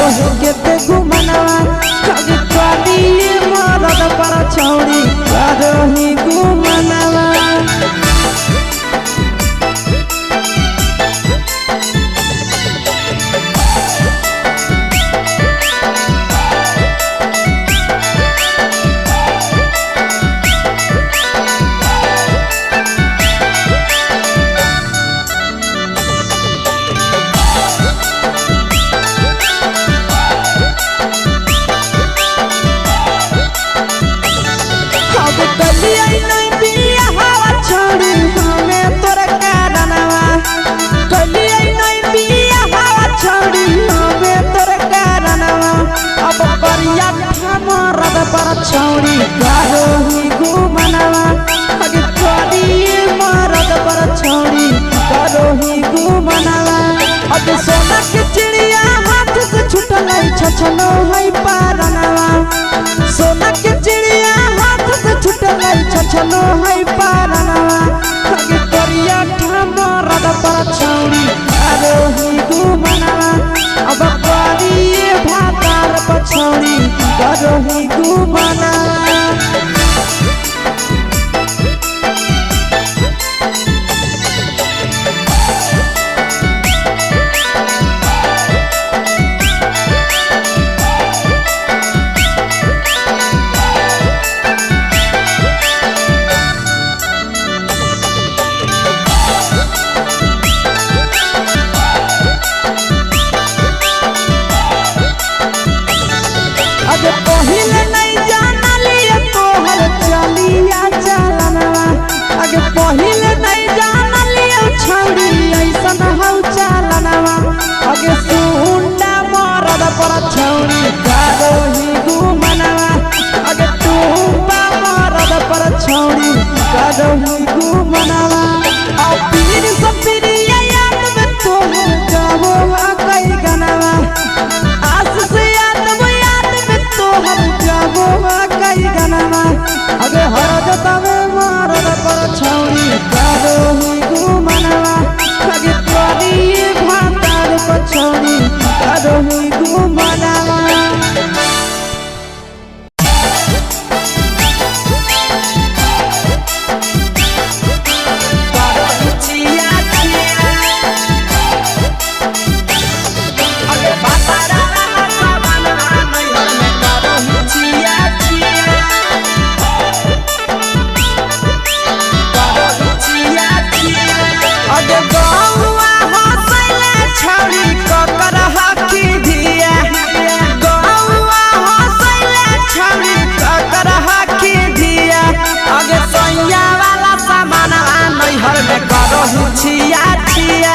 हो के घुमनवा कभी पानी मरद पर छौड़ी करो ही घुमनवा। छौड़ी करो ही घुमनवा अगे पानी मरद पर छौड़ी करो ही घुमनवा। अब सोना के चिड़िया हाथ से छूटल छछनो है पारनवा। सोना के चिड़िया हाथ से छूटल छछनो है पारनवा। अगे करिया मरद पर छौड़ी करो ही घुमनवा। अब पानी भातार पर छौड़ी करो ही घुमनवा। पहिले नहीं जानलिए तोहर चलिया चलनवा। अगे पहिले नहीं जानलिए छौड़ी ऐसन हौ चलनवा। अगे सुंडा मरद पर छौड़ी करो ही घुमनवा। अगे टूपा मरद पर छौड़ी करो ही घुमनवा। और पीर सब पीरिया याद में तोहर गावो कई गनवा। आस से कई गनवा। अगे हरद तवे मरद पर छौड़ी करो ही घुमनवा। अगे पानी भातार पर छौड़ी करो ही घुमनवा। छिया छिया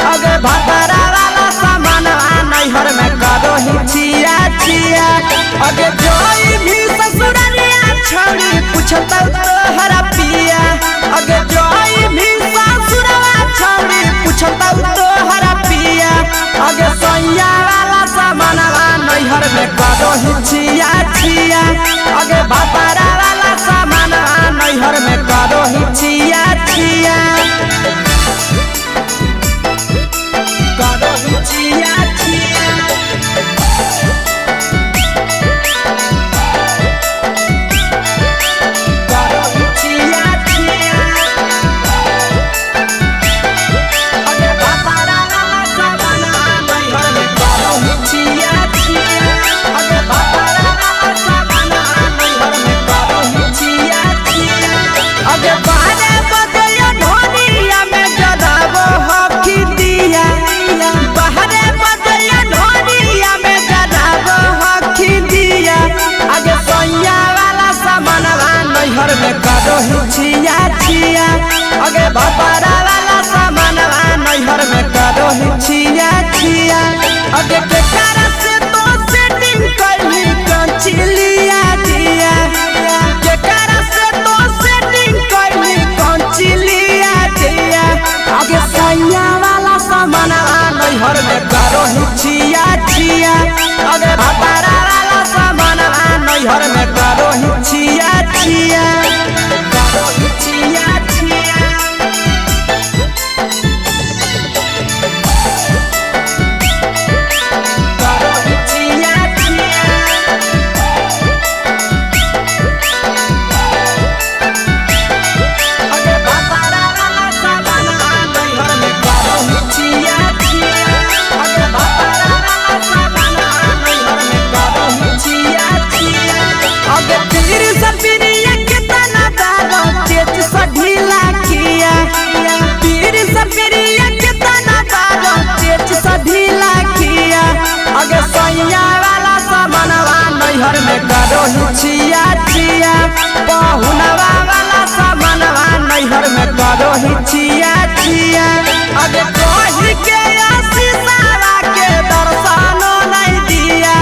अगे भतरा वाला सामान नैहर में करो ही छिया छिया। अगे जोई भी ससुररिया छौड़ी पूछता तोहरा पिया। अगे जोई भी ससुरवा छौड़ी पूछता तोहरा पिया। अगे सैया वाला सामान नैहर में करो ही छिया छिया। अगे भतरा वाला सामान नैहर में करो ही छिया छिया। छिया छिया अगे भतरा वाला सामान नैहर में करो ही छिया छिया। अगे के कारण से तो सेटिंग करली कंचिलिया दिया। के कारण से तो सेटिंग करली कंचिलिया दिया। अगे सैया वाला सामान नैहर में करो ही छिया छिया। अगे भतरा वाला सामान नैहर में करो ही छिया छिया। छिया छिया नैहर में करो हिचिया चिया पहुनवा वाला सामानवा नैहर में करो हिचिया चिया अगे कही के आशीषवा के दर्शनो नहीं दिया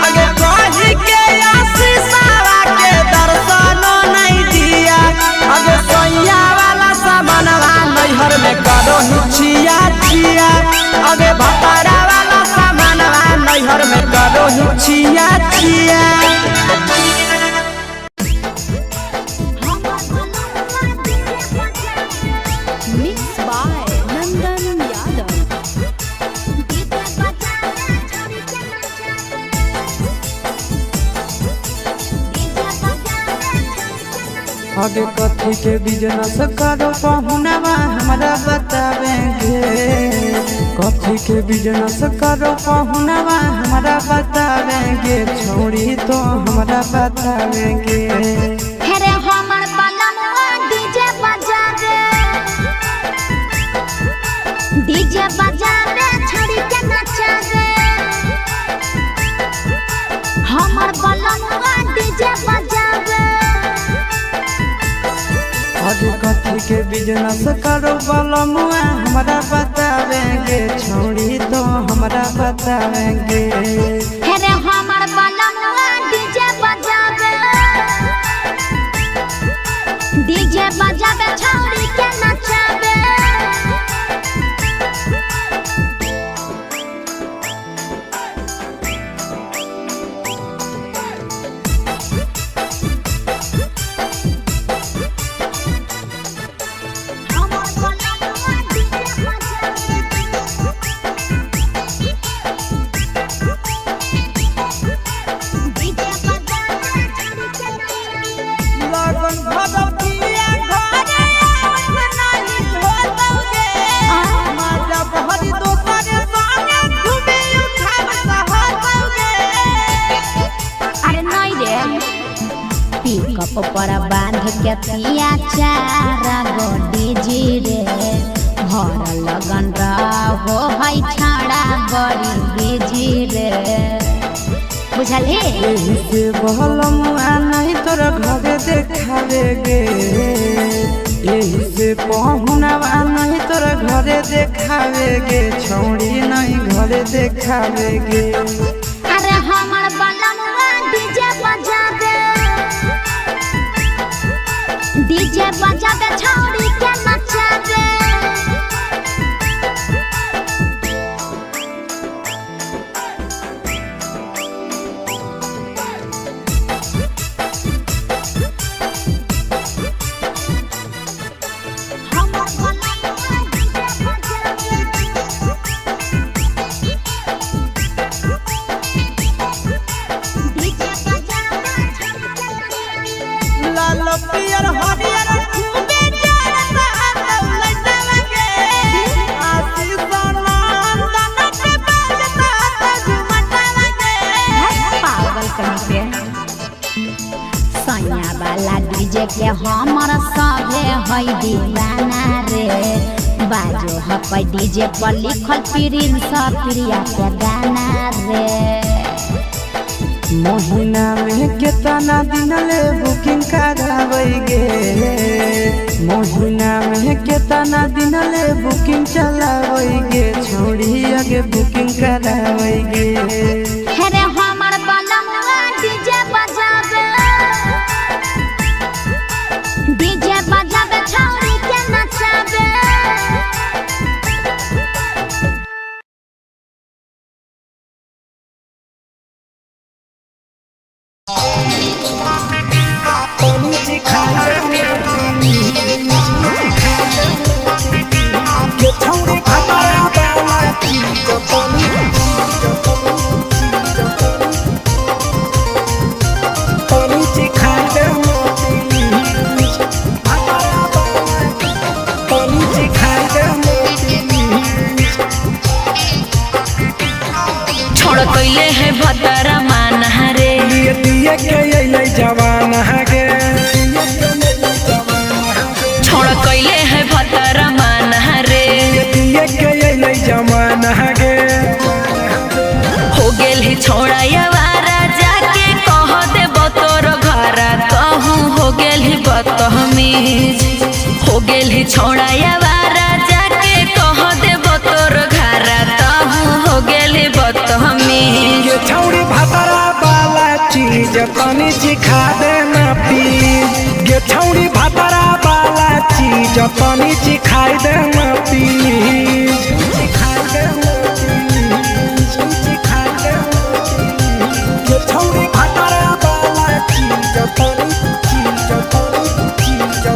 अगे कही के आशीषवा के दर्शनो नहीं दिया अगे सैया वाला सामानवा नैहर में करो हिचिया चिया अगे भतारा वाला सामानवा नैहर में करो हिचिया चिया आगे कथी के बिजनेस करो पहुनवा हमरा बतावेंगे कथी के बिजनेस करो पहुनवा हमरा बतावेंगे छोड़ी तो हमरा बतावेंगे हेरे हमर बलमवा डीजे बजा रे छोड़ी के नचा रे हमर बलमवा डीजे बजा रे आगे कथी के बिजनेस करो बलमुआ हमरा बतावेंगे छोड़ी तो हमरा बतावेंगे हेरे हमर बलमवा डीजे बजा रे छोड़ी के नचा रे पर बांध के पिया चारा गोडी जी रे भर लगन रहो है छाड़ा बड़ी बीजी रे बुझले यही से बलमुआ नहीं तोर घरे देखावेगे यही से पहुनवा नहीं तोर घरे देखावेगे छोड़ी नहीं घरे देखावेगे अरे हमर बलमुआ डीजे बजा दे छोड़ी के नचा रे डीजे के हमर सभे है दीवाना रे बाजो हपै डीजे पर लिखल प्रिंस प्रिया के गाना रे महीना में कितना दिन ले बुकिंग करावेगे महीना में कितना दिन ले बुकिंग चलावेगे छोड़ी आगे बुकिंग करावेगे हेरे हमर बलमवा डीजे बजा रे छोड़ी के नचा रे छोड़ी हो गेल ही छोड़ाया वारा जाके कह देबो तोर घरा तहु हो गेल ही बदतमीज ये छौड़ी भातारा वाला चीज तनी चिखा देना प्लीज ये छौड़ी भातारा वाला चीज तनी चिखाई देना प्लीज चिखाई देना प्लीज चिखाई देना प्लीज ये छौड़ी भातारा वाला चीज तनी चिखाई देना प्लीज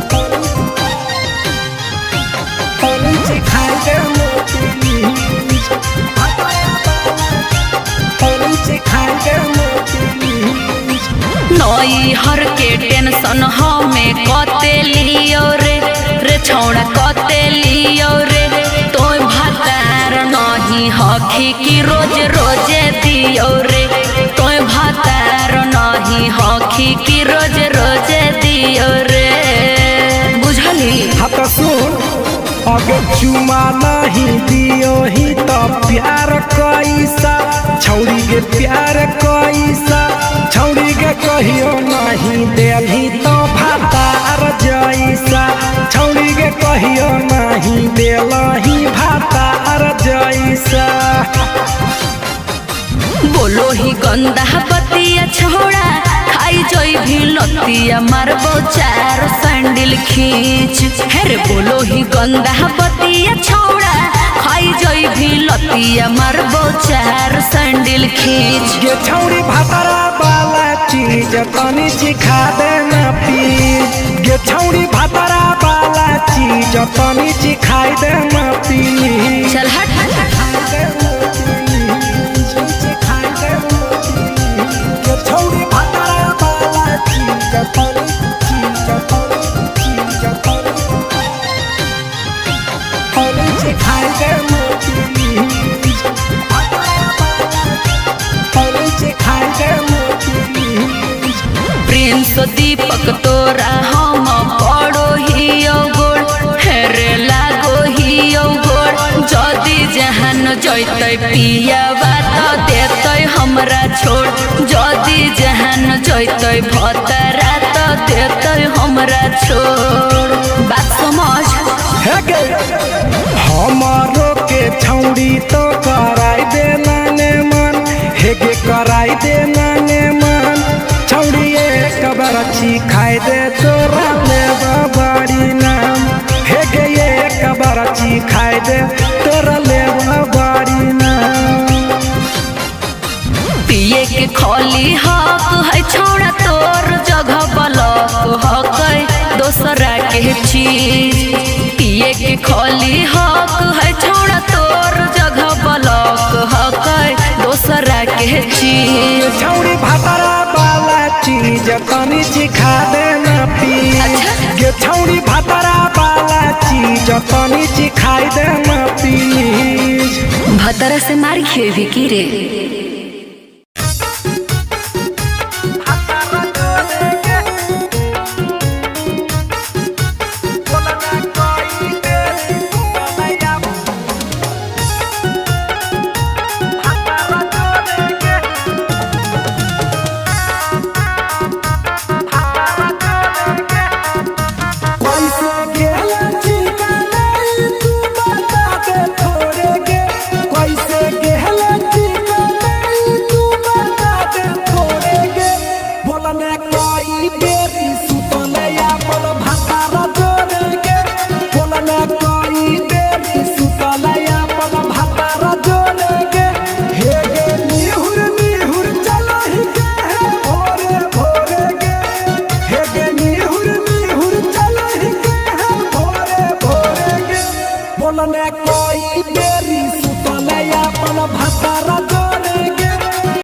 चिखाई देना प्लीज नई हर के टेंशन हमें कते लियो रे छौड़ा कते लियो रे तोय भातार नहीं हखी की रोज रोजे दियो रे तोय भातार नहीं हखी की रोज रोजे दियो रे बुझली। हाँ तो सुन अगर चुमा नहीं दियो ही तो प्यार कैसा छौड़ी के प्यार कैसा छौड़ी के कहियो नहीं देली तो भातार जैसा छौड़ी के कहियो नहीं देलही भातार जैसा। बोलो ही गंदा बतिया छोड़ा खाई जोई भी लतिया मारबो चार सैंडल खींच हेरे बोलो ही गंदा बतिया छोड़ा खाई जोई भी लतिया मारबो चार सैंडल खींच ये छौड़ी भातारा वाला चीज तनी चिखा देना प्लीज ये छौड़ी भातारा वाला चीज तनी चिखाई देना प्लीज चल हट छौड़ी भातारा वाला चीज तनी चिखाई देना प्लीज चिखाई देना प्लीज। प्रिंस दीपक तोरा हम पड़ो ही गोड़ हेरे लागो ही गोड़ जदी जहान जैते पिया बात देते हमरा छोड़ जदी जहान जैते भतरा तो देते हमरा छोड़ बात समझ हमारो के छौड़ी तो कराई देना ने मन हेगे कराई देना ने मन छौड़ी एक बरछी खाई दे तोरा ले बड़ी नाम हेगे एक बरछी खाई दे तोरा ले बड़ी नाम। पिए के खोली हक है छोड़ा तोर जगह बलक हक दोसरा के चीज पिए के खोली हक है छोड़ा तोर जगह बलक हक दोसरा के चीज छौड़ी भातारा वाला चीज तनी चिखा देना प्लीज ये छौड़ी भातारा वाला चीज तनी चिखाई देना प्लीज। भतरा से मार खेवी की रे।